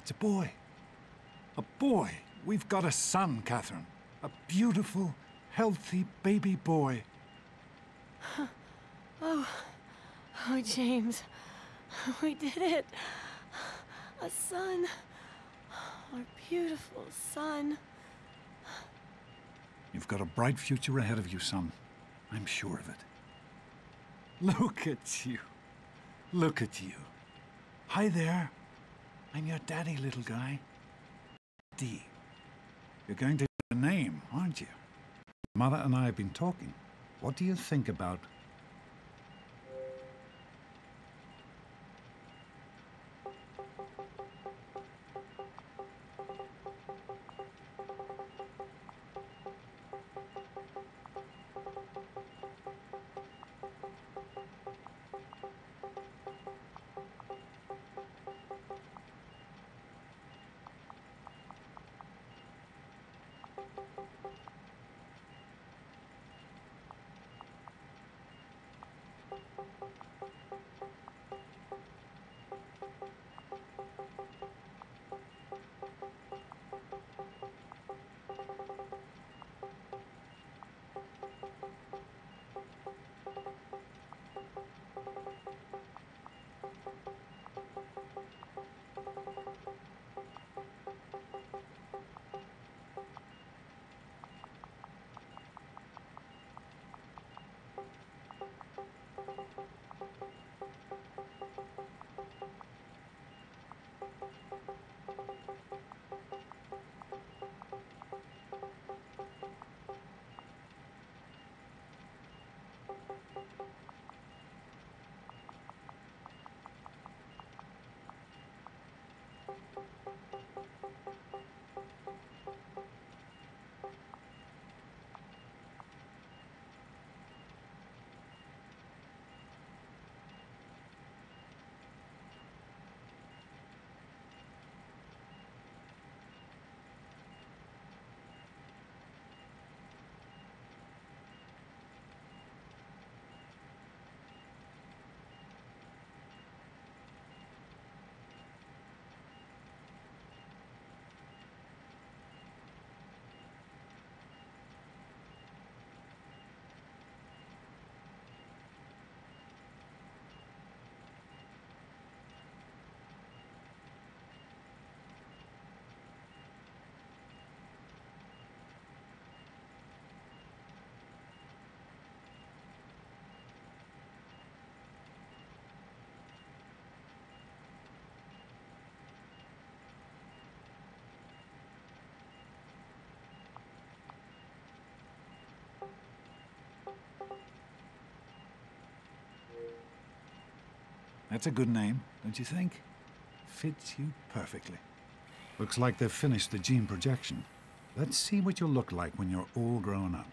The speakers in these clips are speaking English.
It's a boy. A boy. We've got a son, Catherine. A beautiful, healthy baby boy. Oh, James. We did it. A son. Our beautiful son. You've got a bright future ahead of you, son. I'm sure of it. Look at you. Look at you. Hi there. I'm your daddy, little guy. D. You're going to get a name, aren't you? Mother and I have been talking. What do you think about... That's a good name, don't you think? Fits you perfectly. Looks like they've finished the gene projection. Let's see what you'll look like when you're all grown up.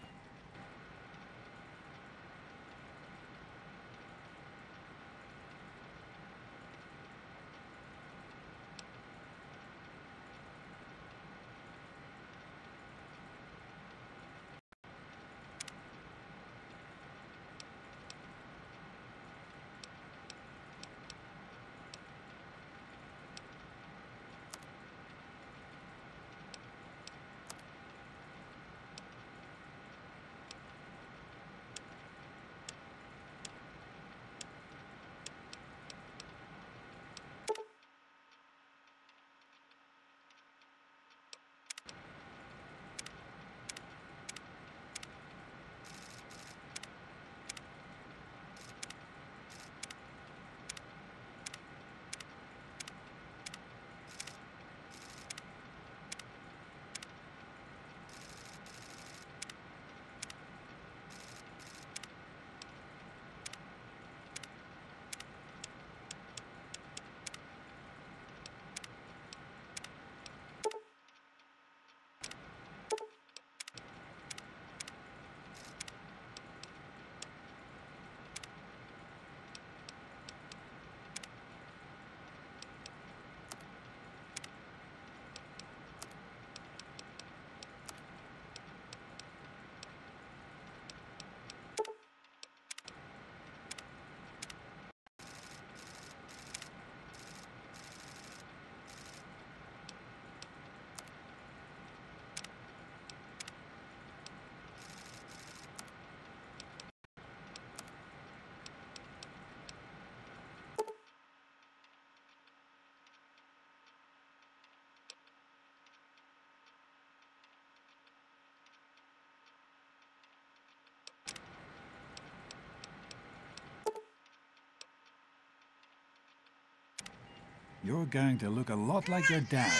You're going to look a lot like your dad.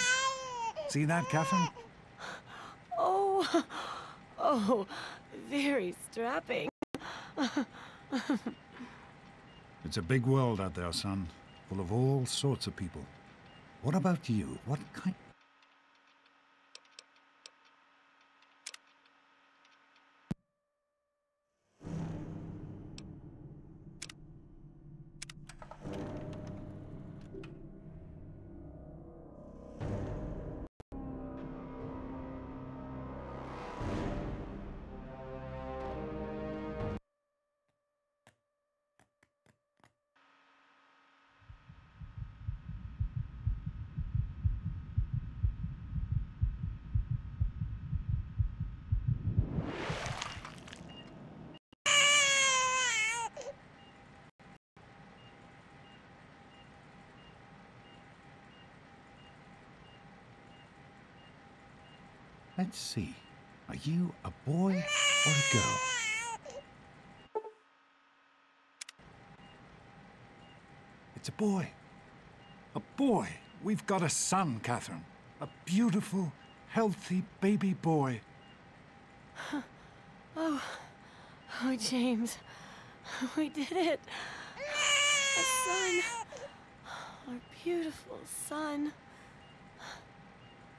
See that, Catherine? Oh, oh, very strapping. It's a big world out there, son, full of all sorts of people. What about you? What kind... Let's see. Are you a boy or a girl? It's a boy. A boy. We've got a son, Catherine. A beautiful, healthy baby boy. Oh, James, we did it. A son. Our beautiful son.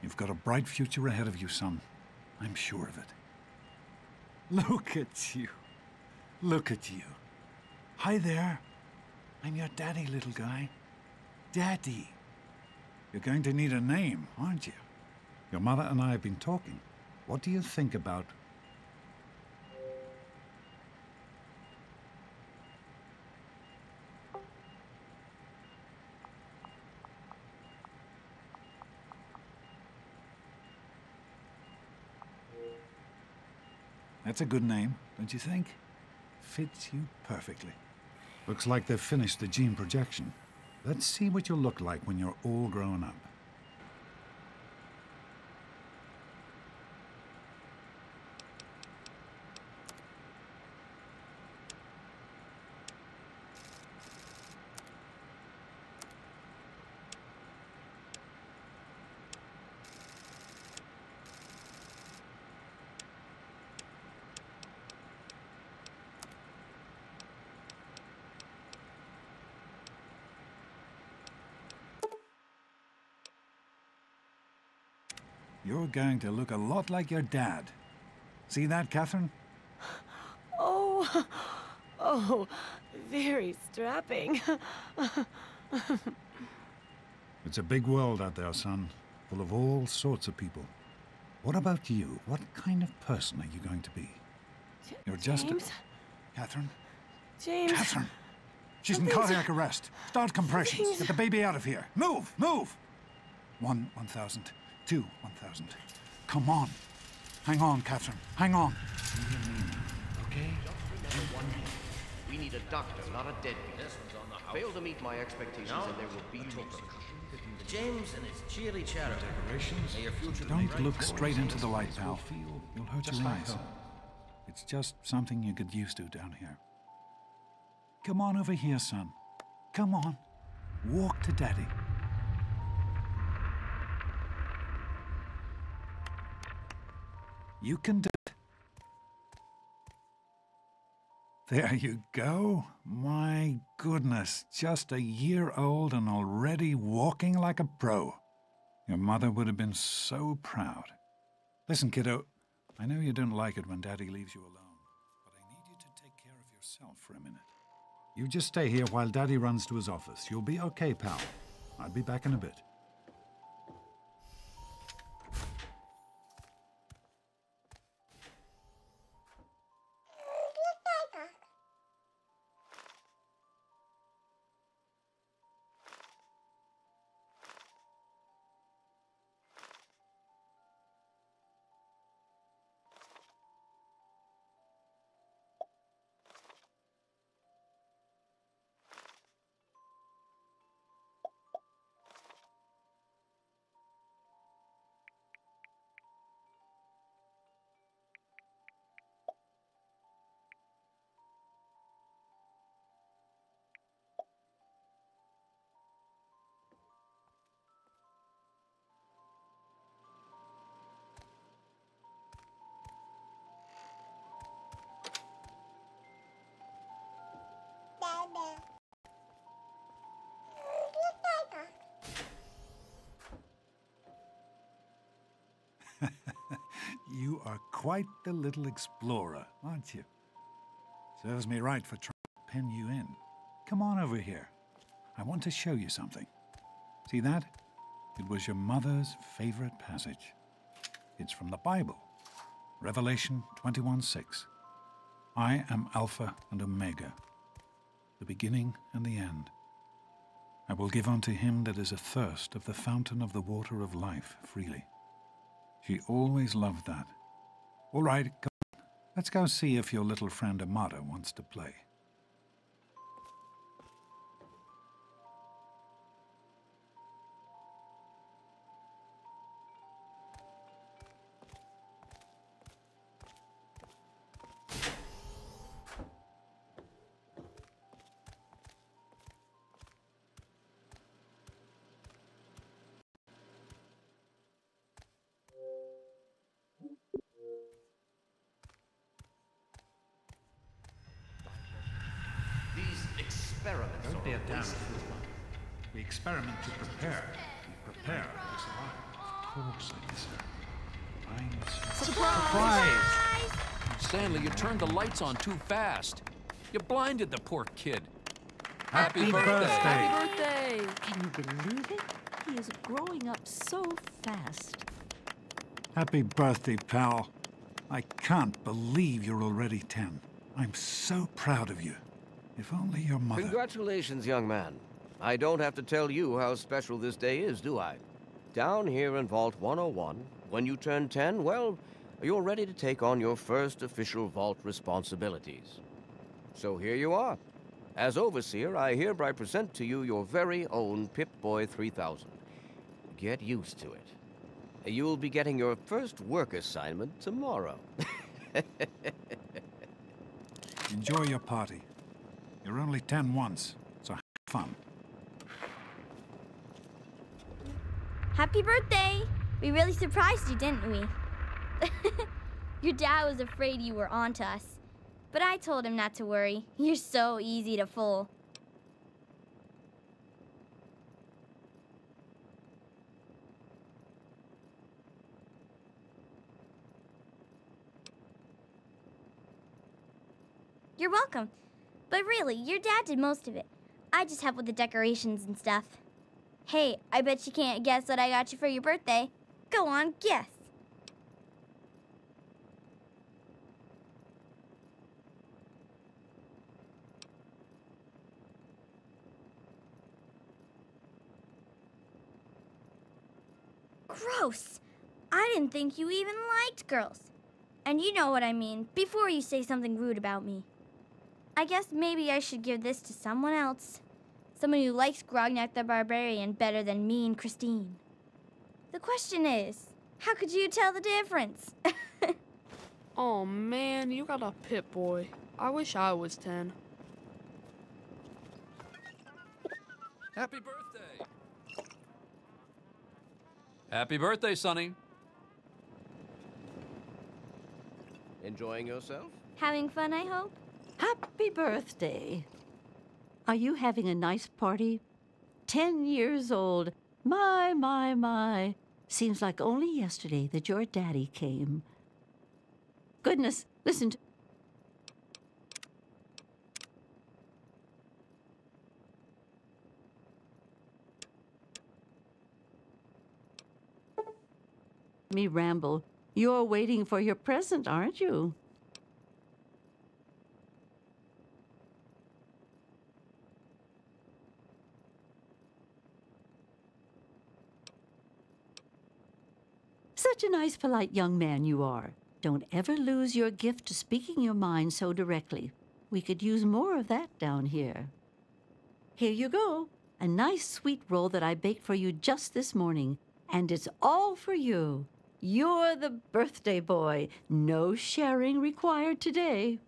You've got a bright future ahead of you, son. I'm sure of it. Look at you. Look at you. Hi there. I'm your daddy, little guy. Daddy. You're going to need a name, aren't you? Your mother and I have been talking. What do you think about... That's a good name, don't you think? Fits you perfectly. Looks like they've finished the gene projection. Let's see what you'll look like when you're all grown up. You're going to look a lot like your dad. See that, Catherine? Oh, oh, very strapping. It's a big world out there, son, full of all sorts of people. What about you? What kind of person are you going to be? You're just James? Catherine? James. Catherine! She's in Something's- cardiac arrest. Start compressions. Something's- Get the baby out of here. Move! Move! 1,000. 2, 1,000. Come on. Hang on, Catherine. Hang on. Okay? We need a doctor, not a deadbeat. Fail to meet my expectations and there will be no percussion. James and his cheery chatter. May your future be Don't bright. look straight into the light, pal. You'll hurt your eyes. It's just something you get used to down here. Come on over here, son. Come on. Walk to Daddy. You can do it. There you go. My goodness, just a year old and already walking like a pro. Your mother would have been so proud. Listen, kiddo, I know you don't like it when Daddy leaves you alone, but I need you to take care of yourself for a minute. You just stay here while Daddy runs to his office. You'll be okay, pal. I'll be back in a bit. you are quite the little explorer, aren't you? Serves me right for trying to pen you in. Come on over here. I want to show you something. See that? It was your mother's favorite passage. It's from the Bible, Revelation 21:6. I am Alpha and Omega, the beginning and the end. I will give unto him that is athirst of the fountain of the water of life freely. She always loved that. All right, come on. Let's go see if your little friend Amada wants to play. Experiments. Don't be a damn fool. We experiment to prepare. We prepare to survive. Of course I deserve. Surprise! Stanley, you turned the lights on too fast. You blinded the poor kid. Happy birthday! Happy birthday! Can you believe it? He is growing up so fast. Happy birthday, pal. I can't believe you're already 10. I'm so proud of you. If only your mother... Congratulations, young man. I don't have to tell you how special this day is, do I? Down here in Vault 101, when you turn 10, well, you're ready to take on your first official Vault responsibilities. So here you are. As Overseer, I hereby present to you your very own Pip-Boy 3000. Get used to it. You'll be getting your first work assignment tomorrow. Enjoy your party. You're only 10 once, so have fun. Happy birthday! We really surprised you, didn't we? Your dad was afraid you were onto us, but I told him not to worry. You're so easy to fool. You're welcome. But really, your dad did most of it. I just helped with the decorations and stuff. Hey, I bet you can't guess what I got you for your birthday. Go on, guess. Gross. I didn't think you even liked girls. And you know what I mean, before you say something rude about me. I guess maybe I should give this to someone else. Someone who likes Grognak the Barbarian better than me and Christine. The question is, how could you tell the difference? Oh man, you got a Pip-Boy. I wish I was 10. Happy birthday! Happy birthday, Sonny. Enjoying yourself? Having fun, I hope? Happy birthday. Are you having a nice party? 10 years old. My. Seems like only yesterday that your daddy came. Goodness, listen to... me ramble. You're waiting for your present, aren't you? Such a nice, polite young man you are. Don't ever lose your gift to speaking your mind so directly. We could use more of that down here. Here you go. A nice sweet roll that I baked for you just this morning. And it's all for you. You're the birthday boy. No sharing required today.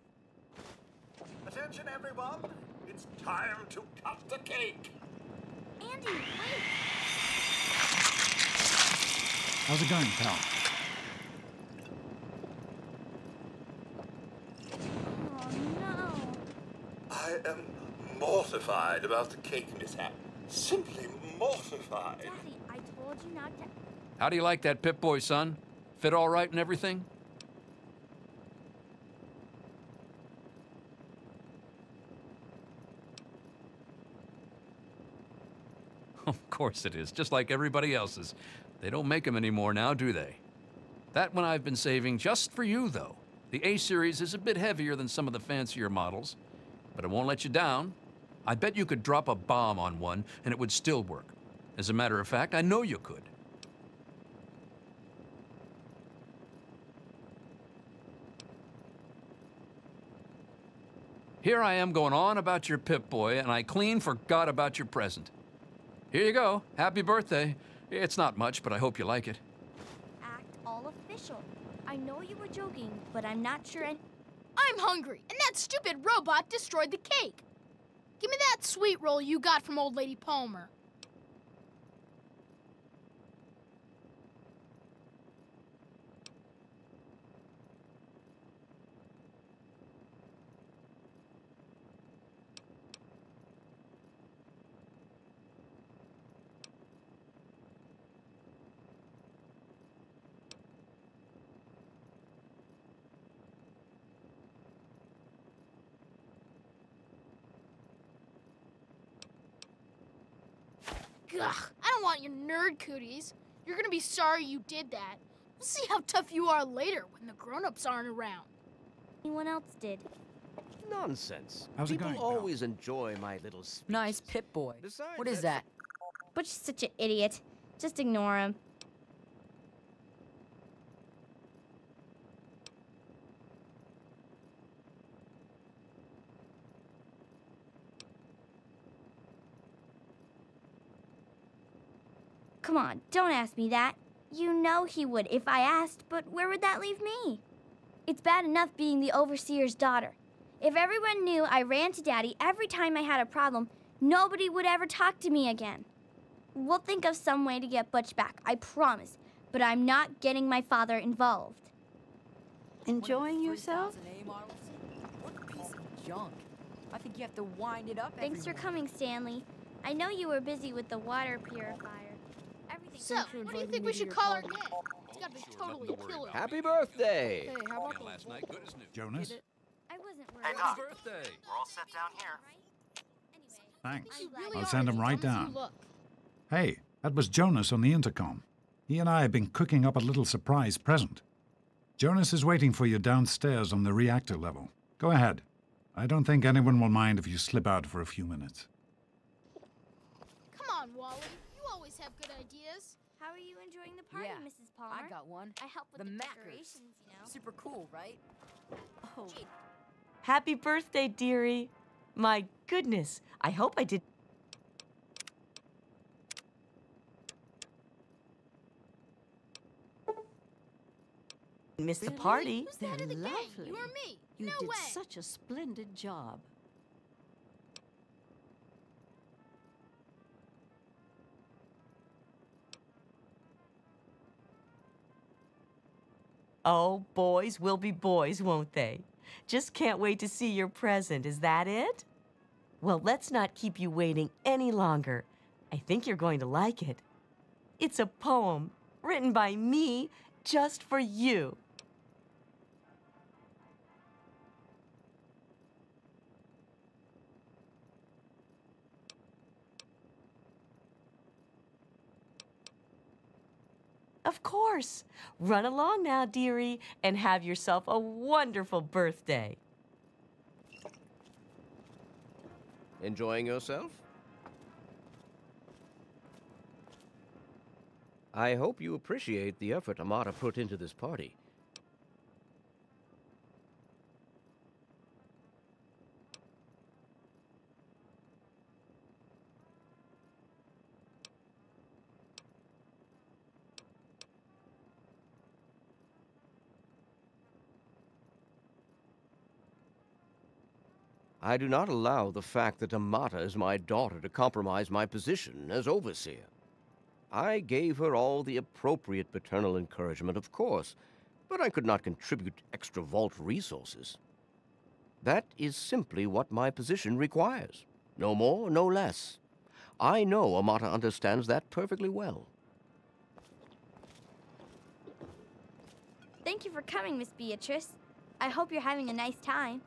Attention, everyone. It's time to cut the cake. Andy, wait. How's it going, pal? Oh, no. I am mortified about the cake mishap. Simply mortified. Daddy, I told you not to... How do you like that Pip-Boy, son? Fit all right and everything? Of course it is, just like everybody else's. They don't make them anymore now, do they? That one I've been saving just for you, though. The A-Series is a bit heavier than some of the fancier models, but it won't let you down. I bet you could drop a bomb on one, and it would still work. As a matter of fact, I know you could. Here I am going on about your Pip-Boy, and I clean forgot about your present. Here you go. Happy birthday. It's not much, but I hope you like it. Act all official. I know you were joking, but I'm not sure I'm hungry, and that stupid robot destroyed the cake. Give me that sweet roll you got from Old Lady Palmer. Ugh, I don't want your nerd cooties. You're gonna be sorry you did that. We'll see how tough you are later when the grown-ups aren't around. anyone else did. Nonsense. How's it People going, always enjoy my little speeches. Nice Pip-Boy. Besides, What is that's- that? Butch is such an idiot. Just ignore him. Come on, don't ask me that. You know he would if I asked, but where would that leave me? It's bad enough being the overseer's daughter. If everyone knew I ran to Daddy every time I had a problem, nobody would ever talk to me again. We'll think of some way to get Butch back, I promise. But I'm not getting my father involved. Enjoying yourself? What a piece of junk. I think you have to wind it up. Thanks for coming, Stanley. I know you were busy with the water purifier. Everything's So, what do you think we should call our dad? It's gotta be totally killer. Happy birthday! Hey, how about Last night, good as new. Jonas? I wasn't worried. Hey, Happy Doc. birthday. We're all set down here. Anyway, Thanks. You really I'll are send him as right dumb as you down. look. Hey, that was Jonas on the intercom. He and I have been cooking up a little surprise present. Jonas is waiting for you downstairs on the reactor level. Go ahead. I don't think anyone will mind if you slip out for a few minutes. Come on, Wally. You always have good ideas. how are you enjoying the party, Yeah, Mrs. Palmer? I got one. I help with The the Mackers. decorations, you know. Super cool, right? Oh. Happy birthday, dearie. My goodness, I hope I did. Miss the party. Who's the head of the gang? Lovely. You or me? You No did way. such a splendid job. Oh, boys will be boys, won't they? Just can't wait to see your present. Is that it? Well, let's not keep you waiting any longer. I think you're going to like it. It's a poem written by me just for you. Of course. Run along now, dearie, and have yourself a wonderful birthday. Enjoying yourself? I hope you appreciate the effort Amata put into this party. I do not allow the fact that Amata is my daughter to compromise my position as overseer. I gave her all the appropriate paternal encouragement, of course, but I could not contribute extra vault resources. That is simply what my position requires. No more, no less. I know Amata understands that perfectly well. Thank you for coming, Miss Beatrice. I hope you're having a nice time.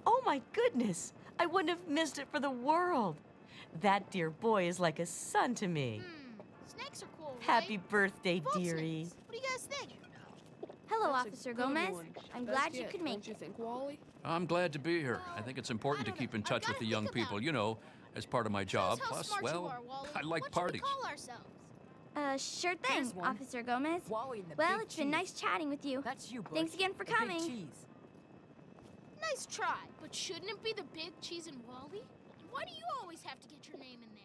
Oh my goodness, I wouldn't have missed it for the world. That dear boy is like a son to me. Snakes are cool, right? Happy birthday, Both dearie. snakes. What do you guys think? Hello, That's a Officer good Gomez. one. I'm Best glad you yet, could don't make you it. think, Wally? I'm glad to be here. I think it's important to I don't keep in know. I've touch with gotta the young think about people, it. you know, as part of my job. Shows how Plus, smart well, you are, Wally. I like what parties. Should we call ourselves? Sure thing, Here's one. Officer Gomez. Wally and the Well, big it's been cheese. nice chatting with you. That's you, Butch. Thanks again for The big coming. cheese. Nice try, but shouldn't it be the big cheese and Wally? And why do you always have to get your name in there?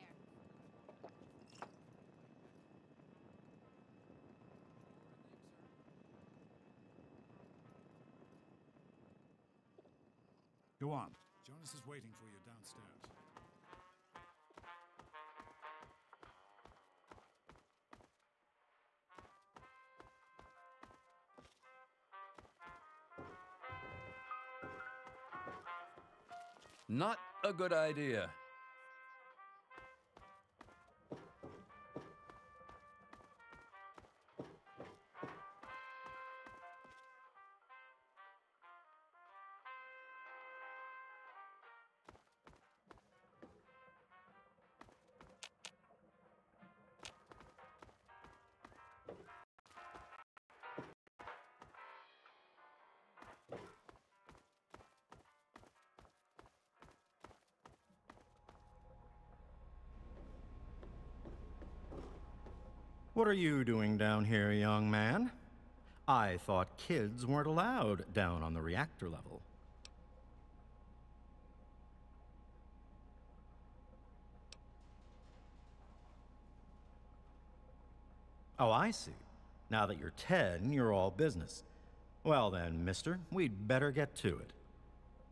Go on. Jonas is waiting for you downstairs. Not a good idea. What are you doing down here, young man? I thought kids weren't allowed down on the reactor level. Oh, I see. Now that you're 10, you're all business. Well then, mister, we'd better get to it.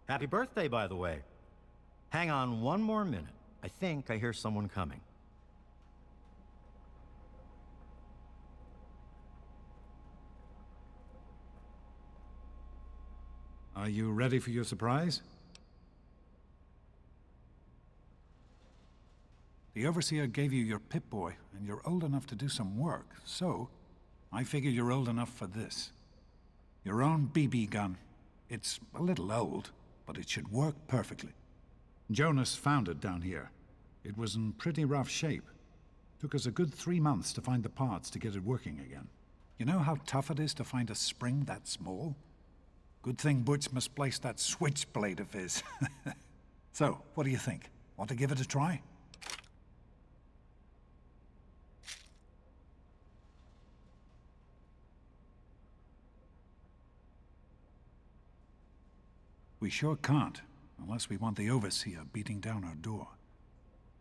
Happy birthday, by the way. Hang on one more minute. I think I hear someone coming. Are you ready for your surprise? The Overseer gave you your Pip-Boy, and you're old enough to do some work, so I figure you're old enough for this. Your own BB gun. It's a little old, but it should work perfectly. Jonas found it down here. It was in pretty rough shape. Took us a good 3 months to find the parts to get it working again. You know how tough it is to find a spring that small? Good thing Butch misplaced that switchblade of his. So, what do you think? Want to give it a try? We sure can't, unless we want the Overseer beating down our door.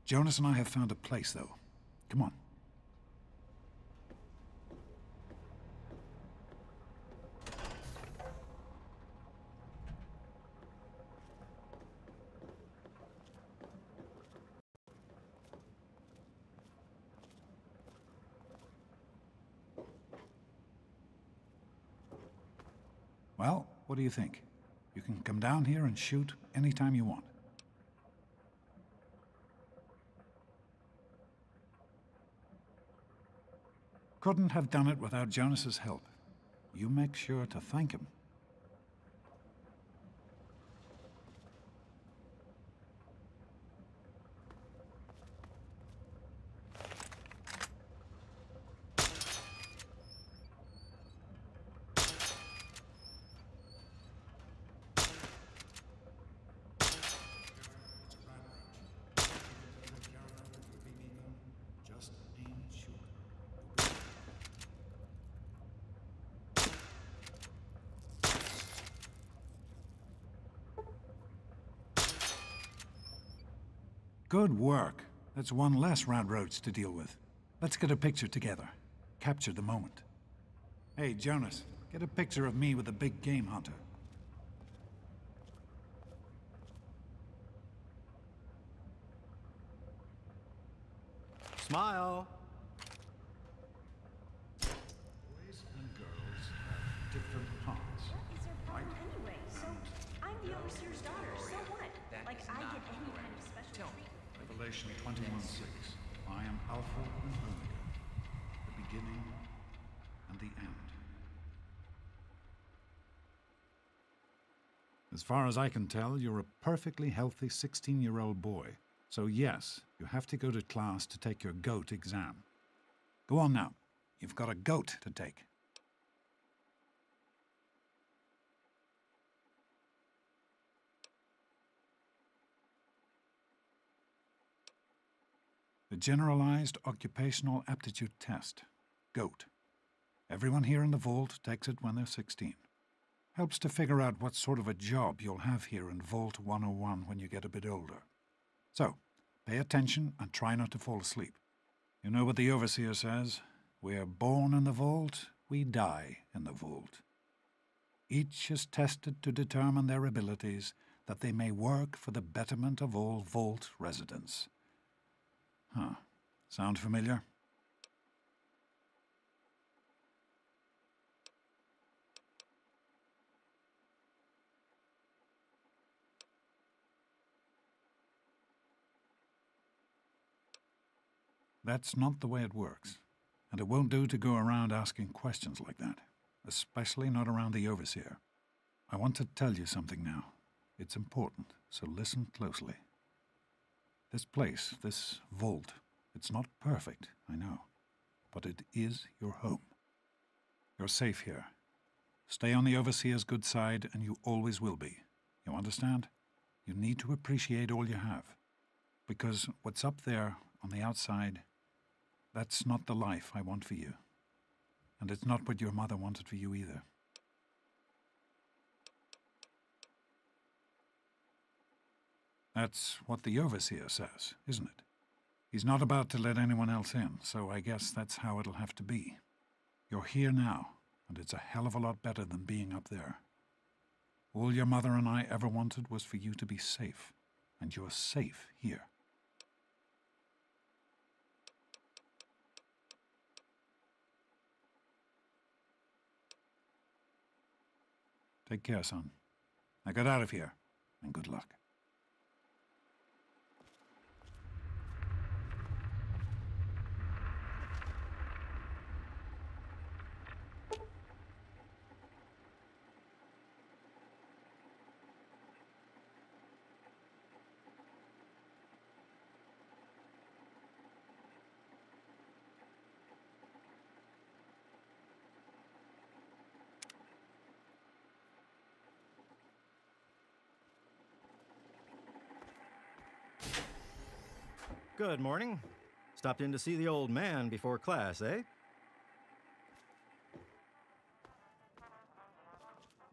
Jonas and I have found a place, though. Come on. Well, what do you think? You can come down here and shoot anytime you want. Couldn't have done it without Jonas's help. You make sure to thank him. Good work. That's one less round roads to deal with. Let's get a picture together. Capture the moment. Hey, Jonas, get a picture of me with the big game hunter. Smile. Boys and girls have different parts. What is their problem anyway? So, I'm the Overseer's daughter, so what? Like, I get any kind of special treatment. Revelation 21:6. I am Alpha and Omega, the beginning and the end. As far as I can tell, you're a perfectly healthy 16-year-old boy. So yes, You have to go to class to take your goat exam. Go on now. You've got a goat to take. The Generalized Occupational Aptitude Test. GOAT. Everyone here in the vault takes it when they're 16. Helps to figure out what sort of a job you'll have here in Vault 101 when you get a bit older. So, pay attention and try not to fall asleep. You know what the Overseer says? We're born in the vault, we die in the vault. Each is tested to determine their abilities, that they may work for the betterment of all vault residents. Huh. Sound familiar? That's not the way it works, and it won't do to go around asking questions like that, especially not around the Overseer. I want to tell you something now. It's important, so listen closely. This place, this vault, it's not perfect, I know, but it is your home. You're safe here. Stay on the Overseer's good side, and you always will be. You understand? You need to appreciate all you have, because what's up there on the outside, that's not the life I want for you. And it's not what your mother wanted for you either. That's what the Overseer says, isn't it? He's not about to let anyone else in, so I guess that's how it'll have to be. You're here now, and it's a hell of a lot better than being up there. All your mother and I ever wanted was for you to be safe, and you're safe here. Take care, son. Now get out of here, and good luck. Good morning. Stopped in to see the old man before class, eh?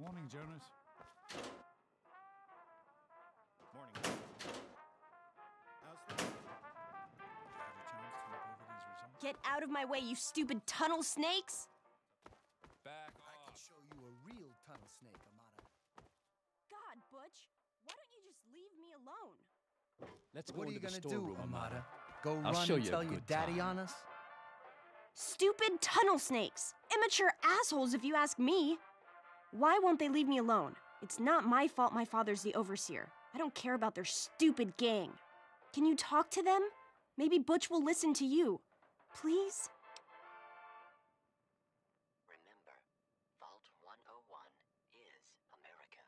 Morning, Jonas. Morning. Get out of my way, you stupid tunnel snakes! Back I can show you a real tunnel snake, Amata. God, Butch, why don't you just leave me alone? Let's What go are you into the gonna do, storeroom, Amata? Amata. Go I'll run show and you a tell your good daddy time. on us? Stupid tunnel snakes! Immature assholes, if you ask me! Why won't they leave me alone? It's not my fault my father's the Overseer. I don't care about their stupid gang. Can you talk to them? Maybe Butch will listen to you. Please? Remember, Vault 101 is America.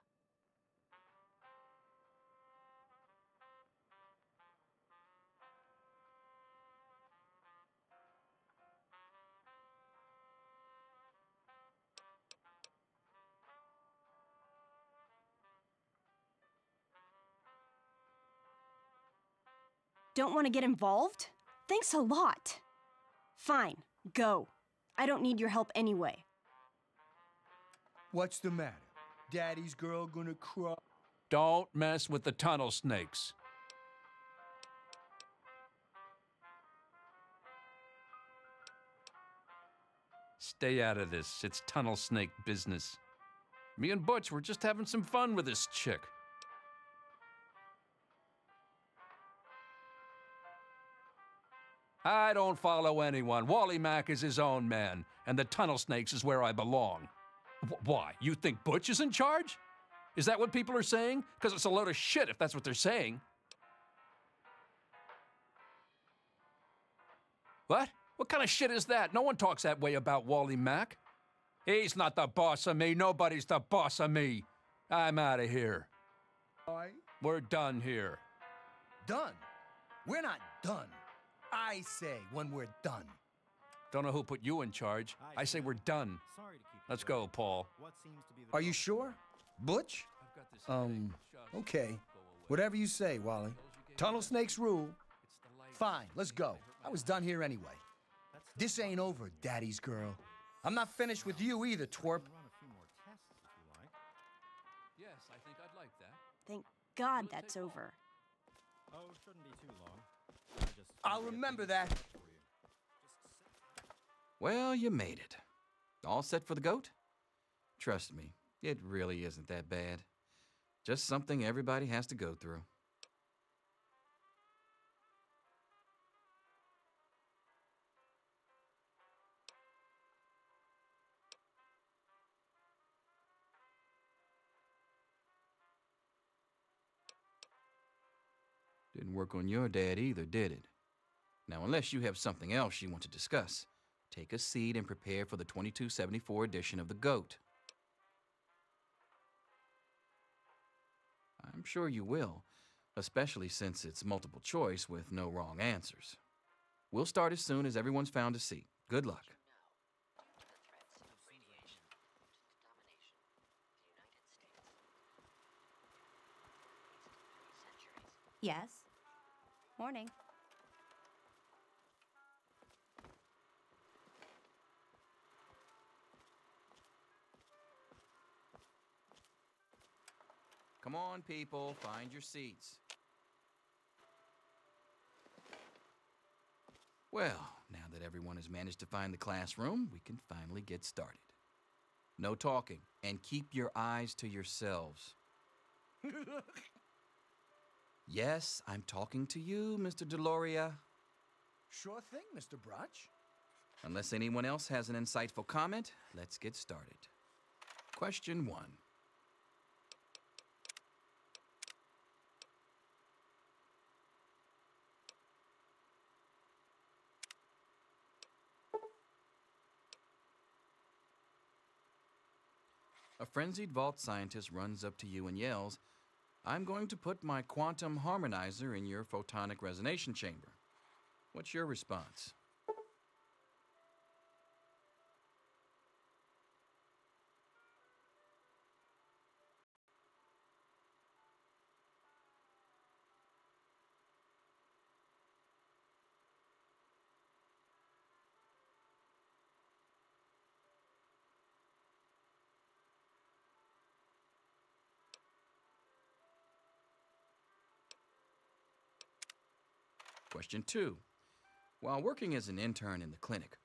Don't want to get involved? Thanks a lot. Fine, go. I don't need your help anyway. What's the matter? Daddy's girl gonna cry? Don't mess with the tunnel snakes. Stay out of this. It's tunnel snake business. Me and Butch were just having some fun with this chick. I don't follow anyone. Wally Mack is his own man, and the tunnel snakes is where I belong. Why? You think Butch is in charge? Is that what people are saying? Because it's a load of shit if that's what they're saying. What? What kind of shit is that? No one talks that way about Wally Mack. He's not the boss of me. Nobody's the boss of me. I'm out of here. Why? We're done here. Done? We're not done. I say when we're done. Don't know who put you in charge. I say we're done. Let's go, Paul. Are you sure? Butch? Okay. Whatever you say, Wally. Tunnel snakes rule. Fine, let's go. I was done here anyway. This ain't over, Daddy's girl. I'm not finished with you either, twerp. Yes, I think I'd like that. Thank God that's over. Oh, shouldn't be too long. I'll remember that. Well, you made it. All set for the goat? Trust me, it really isn't that bad. Just something everybody has to go through. Didn't work on your dad either, did it? Now, unless you have something else you want to discuss, take a seat and prepare for the 2274 edition of The GOAT. I'm sure you will, especially since it's multiple choice with no wrong answers. We'll start as soon as everyone's found a seat. Good luck. Yes. Morning. Come on, people, find your seats. Well, now that everyone has managed to find the classroom, we can finally get started. No talking, and keep your eyes to yourselves. Yes, I'm talking to you, Mr. Deloria. Sure thing, Mr. Brotch. Unless anyone else has an insightful comment, let's get started. Question 1. A frenzied vault scientist runs up to you and yells, "I'm going to put my quantum harmonizer in your photonic resonation chamber." What's your response? Question 2. While working as an intern in the clinic,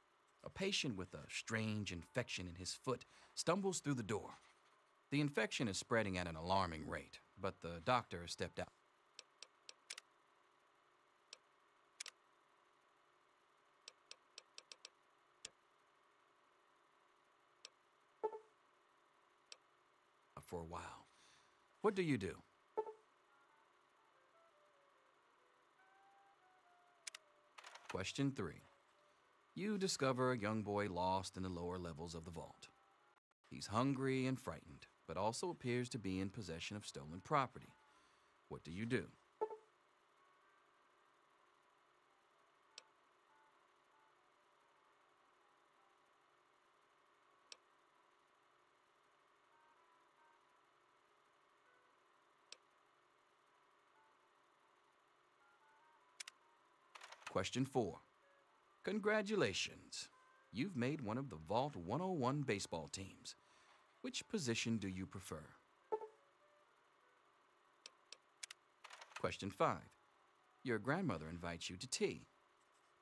a patient with a strange infection in his foot stumbles through the door. The infection is spreading at an alarming rate, but the doctor has stepped out. For a while. What do you do? Question 3. You discover a young boy lost in the lower levels of the vault. He's hungry and frightened, but also appears to be in possession of stolen property. What do you do? Question 4. Congratulations. You've made one of the Vault 101 baseball teams. Which position do you prefer? Question 5. Your grandmother invites you to tea,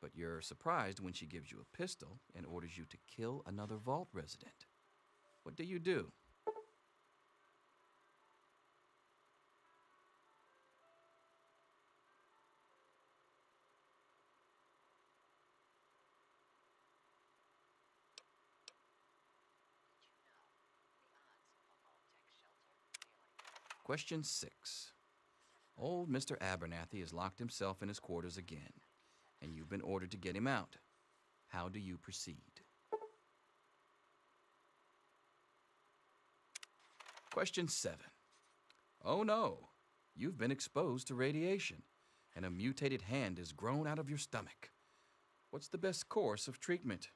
but you're surprised when she gives you a pistol and orders you to kill another Vault resident. What do you do? Question 6. Old Mr. Abernathy has locked himself in his quarters again, and you've been ordered to get him out. How do you proceed? Question 7. Oh no, you've been exposed to radiation. and a mutated hand has grown out of your stomach. What's the best course of treatment?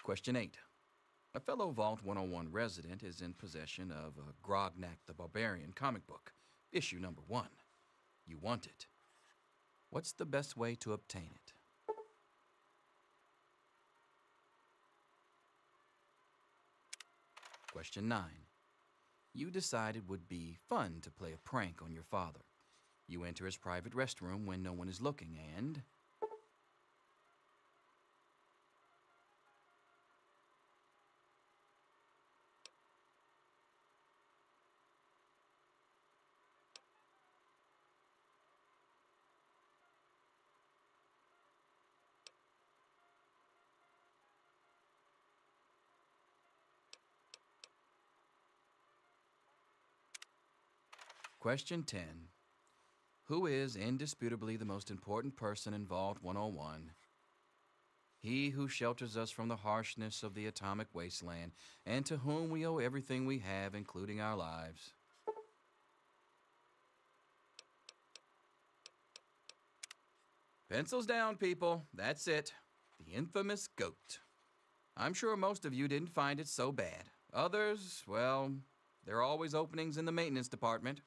Question 8. A fellow Vault 101 resident is in possession of a Grognak the Barbarian comic book, issue number 1. You want it. What's the best way to obtain it? Question 9. You decide it would be fun to play a prank on your father. You enter his private restroom when no one is looking and... Question 10. Who is indisputably the most important person in Vault 101? He who shelters us from the harshness of the atomic wasteland, and to whom we owe everything we have, including our lives. Pencils down, people. That's it. The infamous goat. I'm sure most of you didn't find it so bad. Others, well, there are always openings in the maintenance department.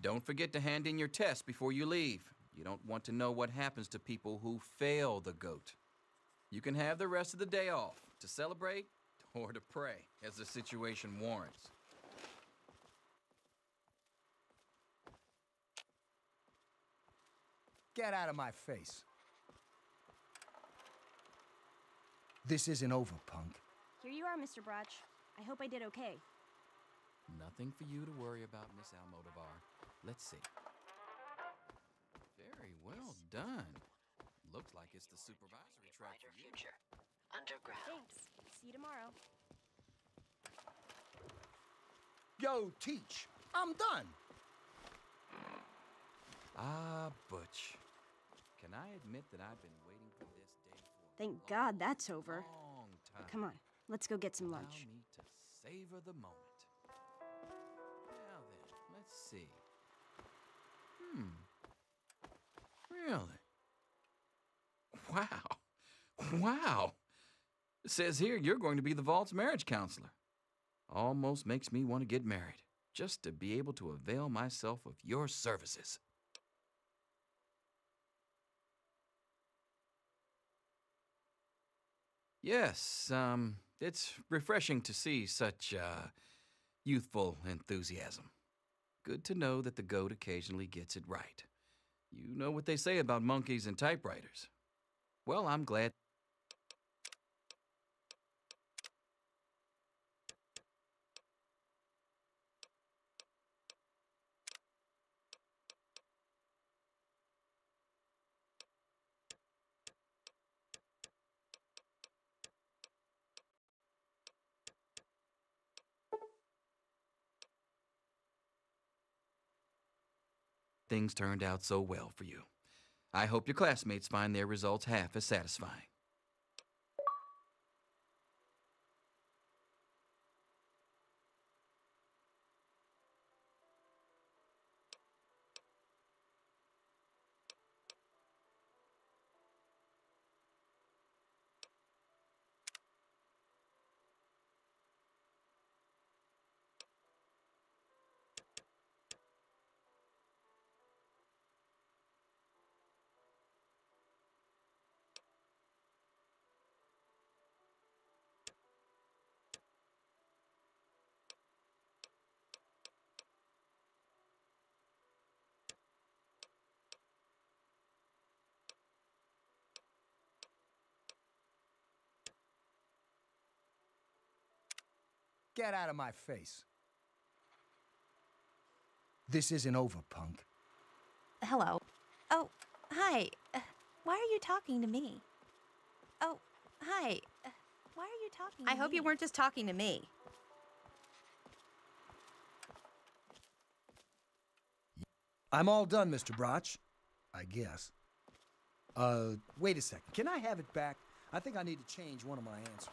Don't forget to hand in your test before you leave. You don't want to know what happens to people who fail the goat. You can have the rest of the day off to celebrate or to pray as the situation warrants. Get out of my face. This isn't over, punk. Here you are, Mr. Brotch. I hope I did okay. Nothing for you to worry about, Miss Almodovar. Let's see. Very well done. Looks like it's the supervisory track for you. Future. Underground. Thanks. See you tomorrow. Yo, Teach, I'm done. Ah, Butch. Can I admit that I've been waiting for this day for Thank God that's over. a long time? Come on, let's go get some Allow lunch. me to savor the moment. Now then, let's see. Really? Wow. Wow. It says here you're going to be the Vault's marriage counselor. Almost makes me want to get married, just to be able to avail myself of your services. Yes, it's refreshing to see such, youthful enthusiasm. Good to know that the goat occasionally gets it right. You know what they say about monkeys and typewriters. Well, I'm glad. Things turned out so well for you. I hope your classmates find their results half as satisfying. Get out of my face. This isn't over, punk. Hello. Oh, hi. Why are you talking to me? Oh, hi. Why are you talking to me? I hope you weren't just talking to me. I'm all done, Mr. Brotch. I guess. Wait a second. Can I have it back? I think I need to change one of my answers.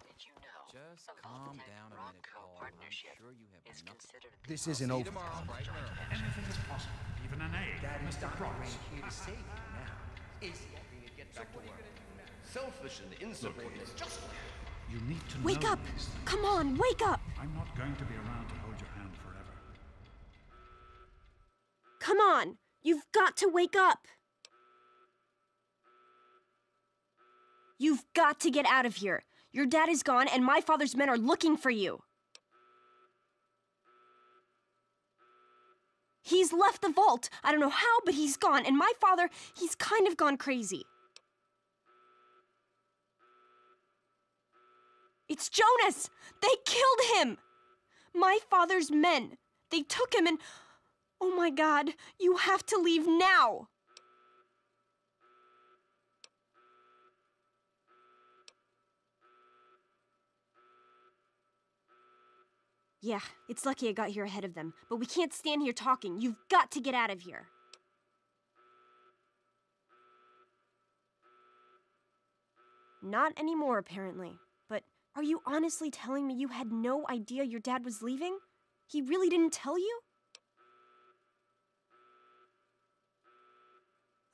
Did you know Just calm down a minute, Paul. I'm sure you have nothing. This isn't over. Tomorrow, bright and early. Anything is possible, even an egg. Daddy's Mr. doctor Cross. ain't here to save you now. Is he? Get back to work. Selfish and insubordinate, just like You need to Wake know up! these things. Come on, wake up! I'm not going to be around to hold your hand forever. Come on! You've got to wake up! You've got to get out of here. Your dad is gone, and my father's men are looking for you. He's left the vault. I don't know how, but he's gone, and my father, he's kind of gone crazy. It's Jonas! They killed him! My father's men. They took him and... Oh my God, you have to leave now! Yeah, it's lucky I got here ahead of them, but we can't stand here talking. You've got to get out of here. Not anymore, apparently. But are you honestly telling me you had no idea your dad was leaving? He really didn't tell you?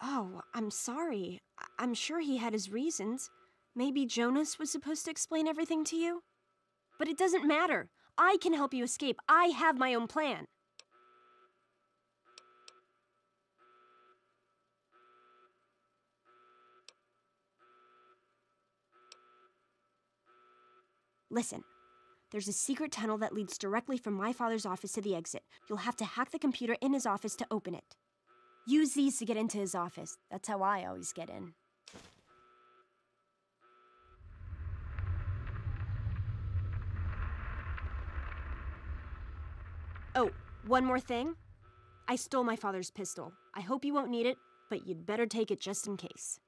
Oh, I'm sorry. I'm sure he had his reasons. Maybe Jonas was supposed to explain everything to you? But it doesn't matter. I can help you escape. I have my own plan. Listen, there's a secret tunnel that leads directly from my father's office to the exit. You'll have to hack the computer in his office to open it. Use these to get into his office. That's how I always get in. Oh, one more thing. I stole my father's pistol. I hope you won't need it, but you'd better take it just in case.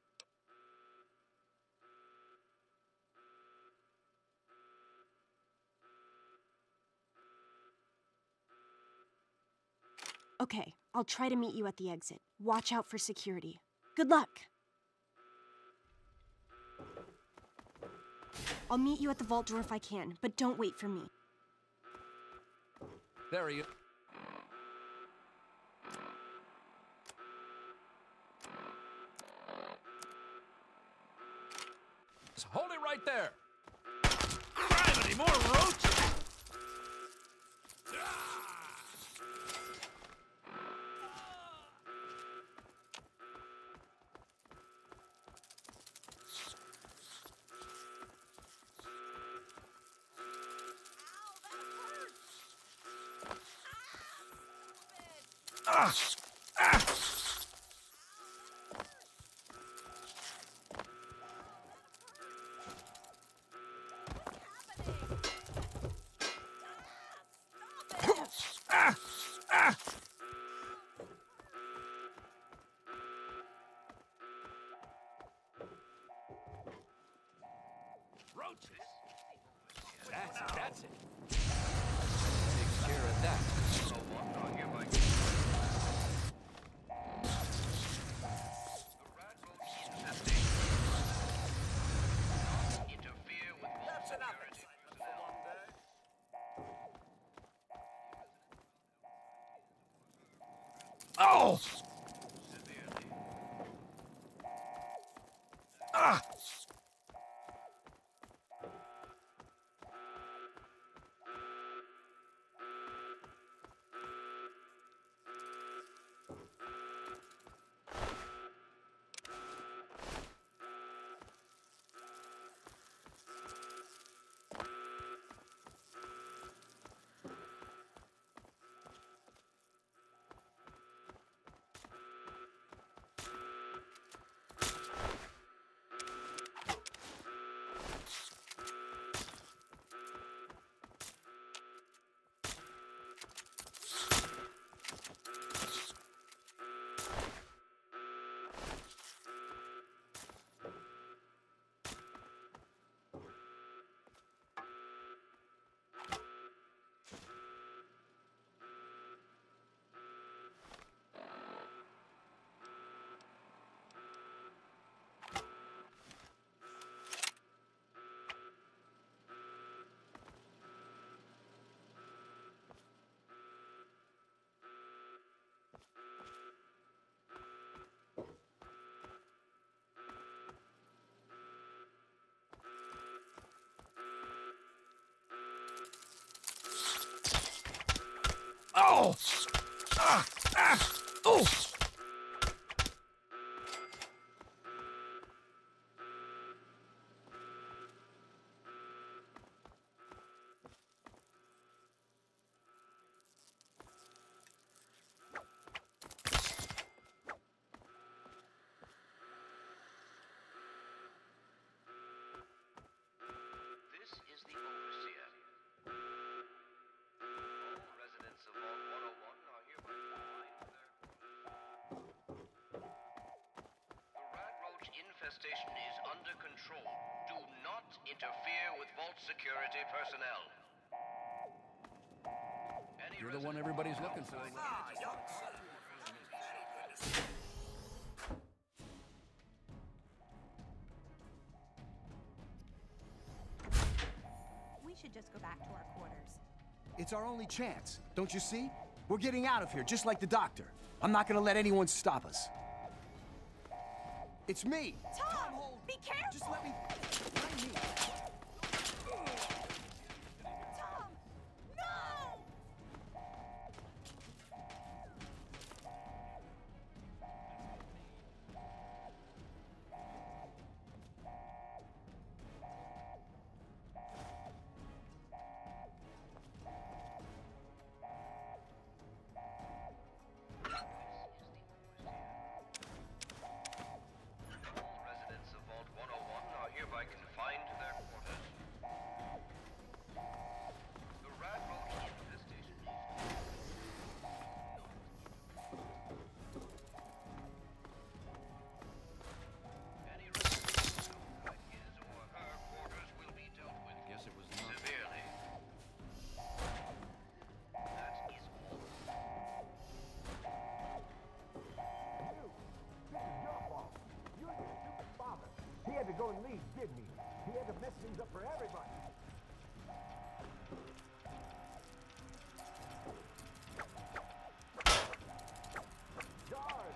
Okay, I'll try to meet you at the exit. Watch out for security. Good luck! I'll meet you at the vault door if I can, but don't wait for me. There he is. Hold it right there. Gravity, more roaches. Roaches. That's it. Takes care of that. That's enough excitement for one day. Oh! Ah! This is the overseer. All residents of Vault 101 are hereby confined to their... The rat roach infestation is under control. Do not interfere with Vault security personnel. You're the one everybody's looking for. We should just go back to our quarters. It's our only chance. Don't you see? We're getting out of here, just like the doctor. I'm not gonna let anyone stop us. It's me! Tom! Be careful! Just let me... Let me... Tom! No! All residents of Vault 101 are hereby confined to their quarters. The rat roach infestation Any resident outside his or her quarters will be dealt with Guess it was not. severely. That is all. You're the stupid father. He had to go and leave, didn't he? He had to mess things up for everybody. Guard!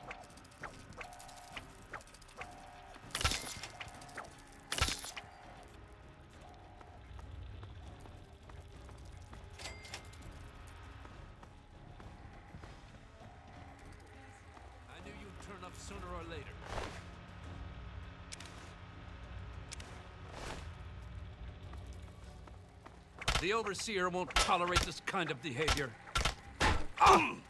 I knew you'd turn up sooner or later. The Overseer won't tolerate this kind of behavior. I'm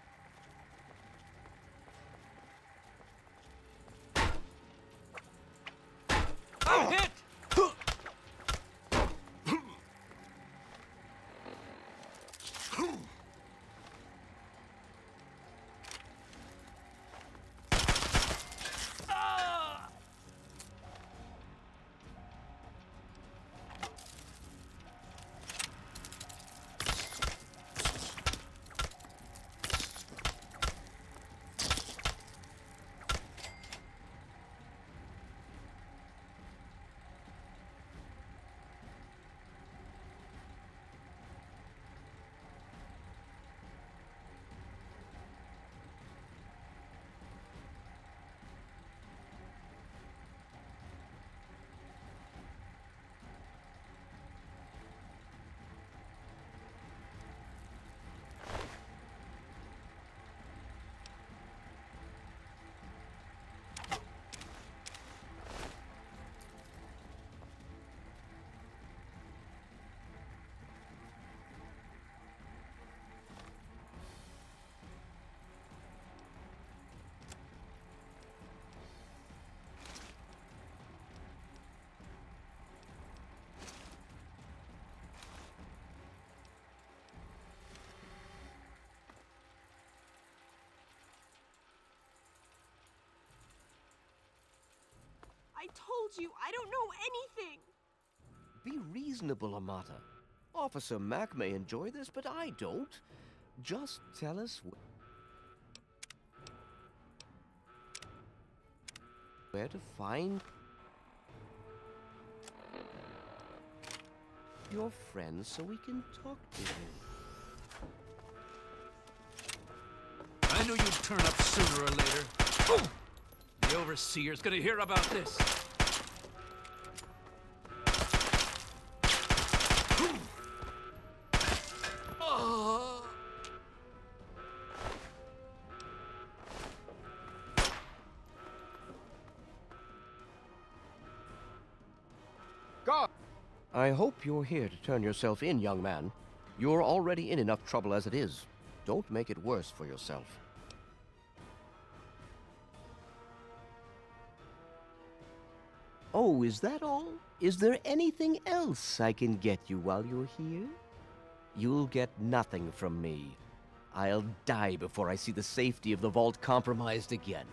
hit! I told you, I don't know anything! Be reasonable, Amata. Officer Mack may enjoy this, but I don't. Just tell us where to find your friend so we can talk to him. I knew you'd turn up sooner or later. The Overseer's gonna hear about this. God! I hope you're here to turn yourself in, young man. You're already in enough trouble as it is. Don't make it worse for yourself. Oh, is that all? Is there anything else I can get you while you're here? You'll get nothing from me. I'll die before I see the safety of the vault compromised again.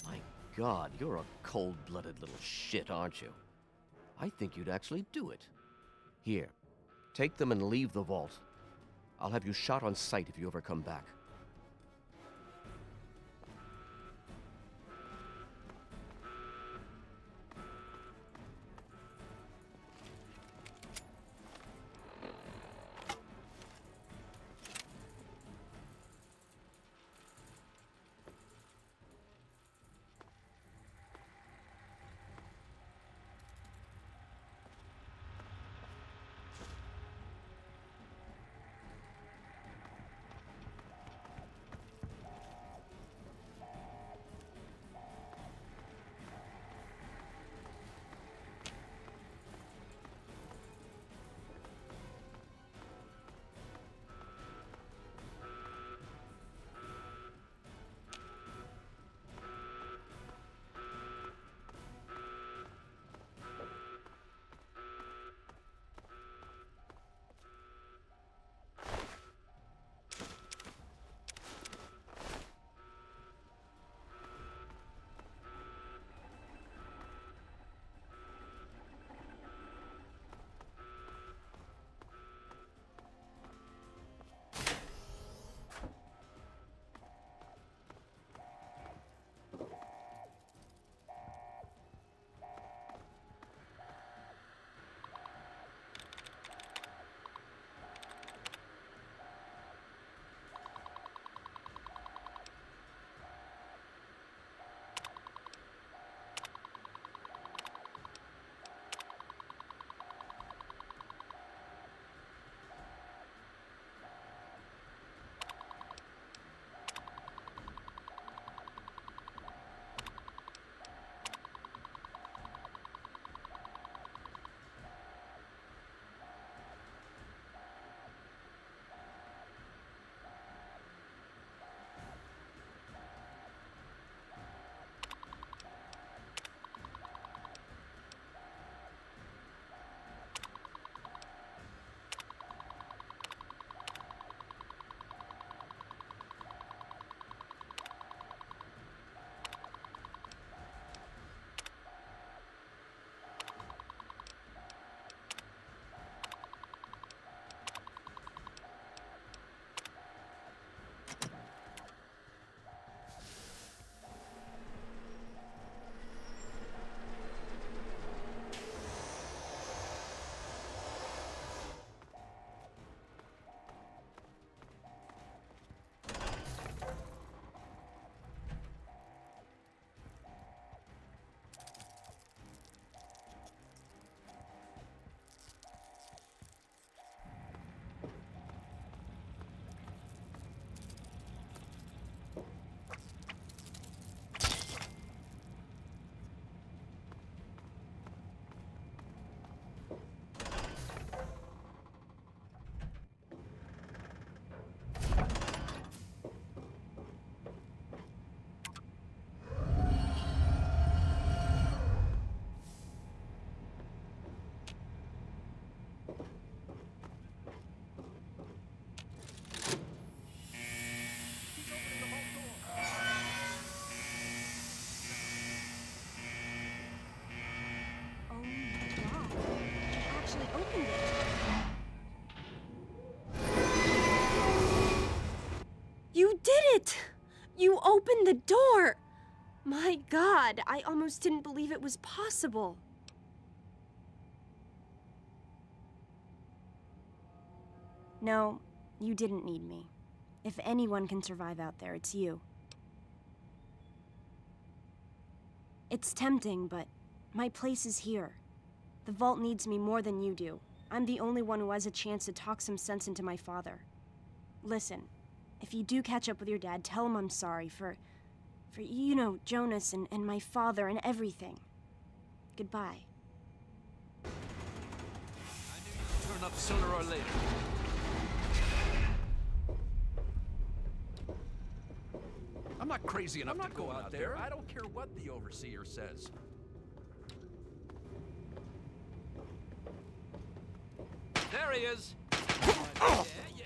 My God, you're a cold-blooded little shit, aren't you? I think you'd actually do it. Here, take them and leave the vault. I'll have you shot on sight if you ever come back. You did it! You opened the door! My God, I almost didn't believe it was possible. No, you didn't need me. If anyone can survive out there, it's you. It's tempting, but my place is here. The vault needs me more than you do. I'm the only one who has a chance to talk some sense into my father. Listen, if you do catch up with your dad, tell him I'm sorry for you know, Jonas and my father and everything. Goodbye. Turn up sooner or later. I'm not crazy enough to go out there. I don't care what the overseer says. There he is. Yeah, yeah.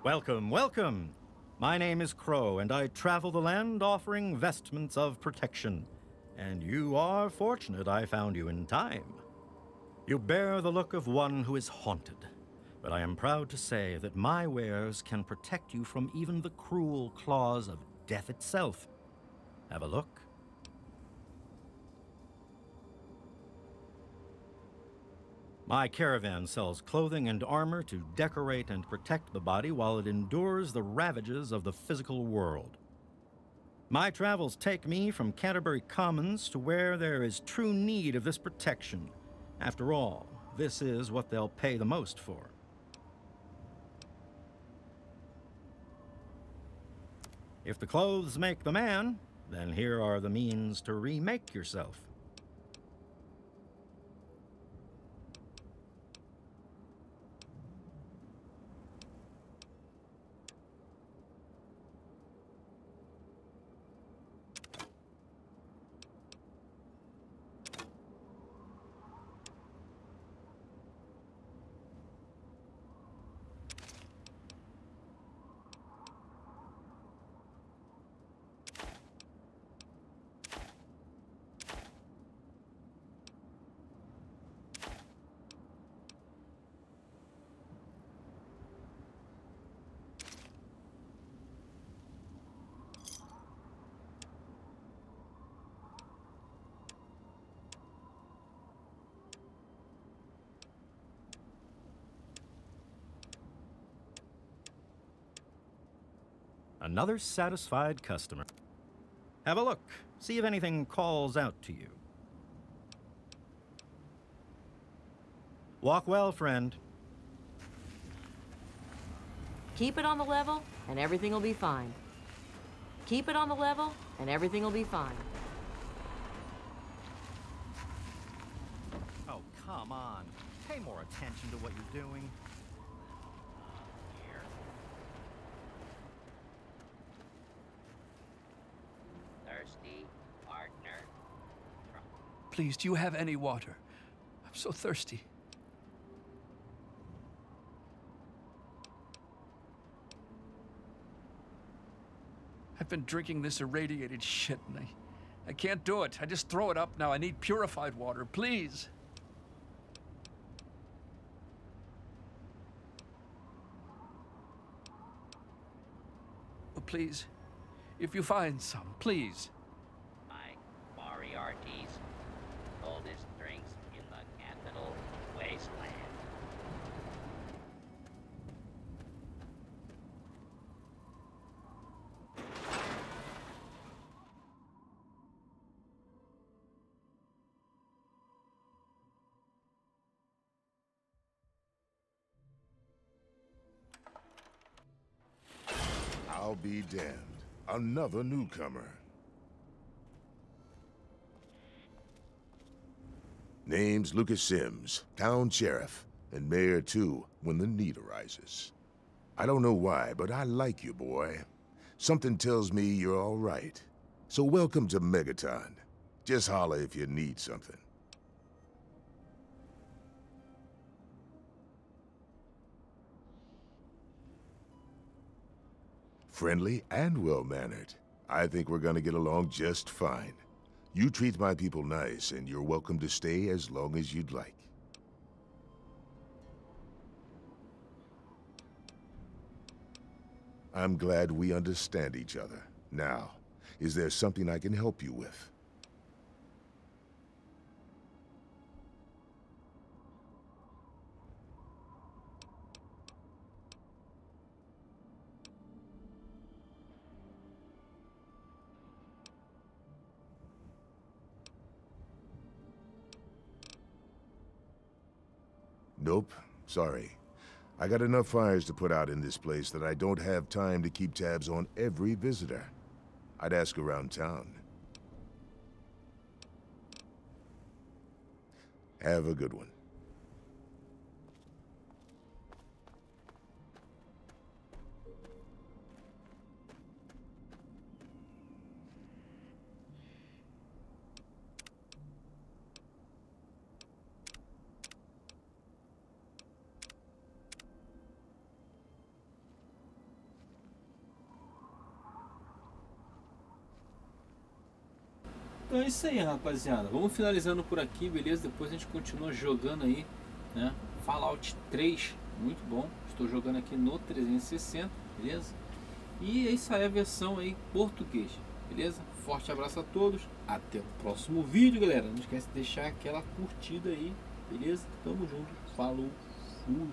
Welcome, welcome. My name is Crow, and I travel the land offering vestments of protection. And you are fortunate I found you in time. You bear the look of one who is haunted, but I am proud to say that my wares can protect you from even the cruel claws of death itself. Have a look. My caravan sells clothing and armor to decorate and protect the body while it endures the ravages of the physical world. My travels take me from Canterbury Commons to where there is true need of this protection. After all, this is what they'll pay the most for. If the clothes make the man, then here are the means to remake yourself. Another satisfied customer. Have a look. See if anything calls out to you. Walk well, friend. Keep it on the level, and everything will be fine. Keep it on the level, and everything will be fine. Oh, come on. Pay more attention to what you're doing. Thirsty, partner. Please, do you have any water? I'm so thirsty. I've been drinking this irradiated shit, and I can't do it. I just throw it up now. I need purified water, please. Oh, please, if you find some, please. My Moriarty's coldest drinks in the capital wasteland. I'll be damned. Another newcomer. Name's Lucas Sims, town sheriff, and mayor too, when the need arises. I don't know why, but I like you, boy. Something tells me you're all right. So welcome to Megatron. Just holler if you need something. Friendly and well-mannered. I think we're gonna get along just fine. You treat my people nice, and you're welcome to stay as long as you'd like. I'm glad we understand each other. Now, is there something I can help you with? Nope, sorry. I got enough fires to put out in this place that I don't have time to keep tabs on every visitor. I'd ask around town. Have a good one. Então é isso aí, rapaziada. Vamos finalizando por aqui, beleza? Depois a gente continua jogando aí, né? Fallout 3, muito bom. Estou jogando aqui no 360, beleza? E essa é a versão aí português, beleza? Forte abraço a todos. Até o próximo vídeo, galera. Não esquece de deixar aquela curtida aí, beleza? Tamo junto. Falou. Fui.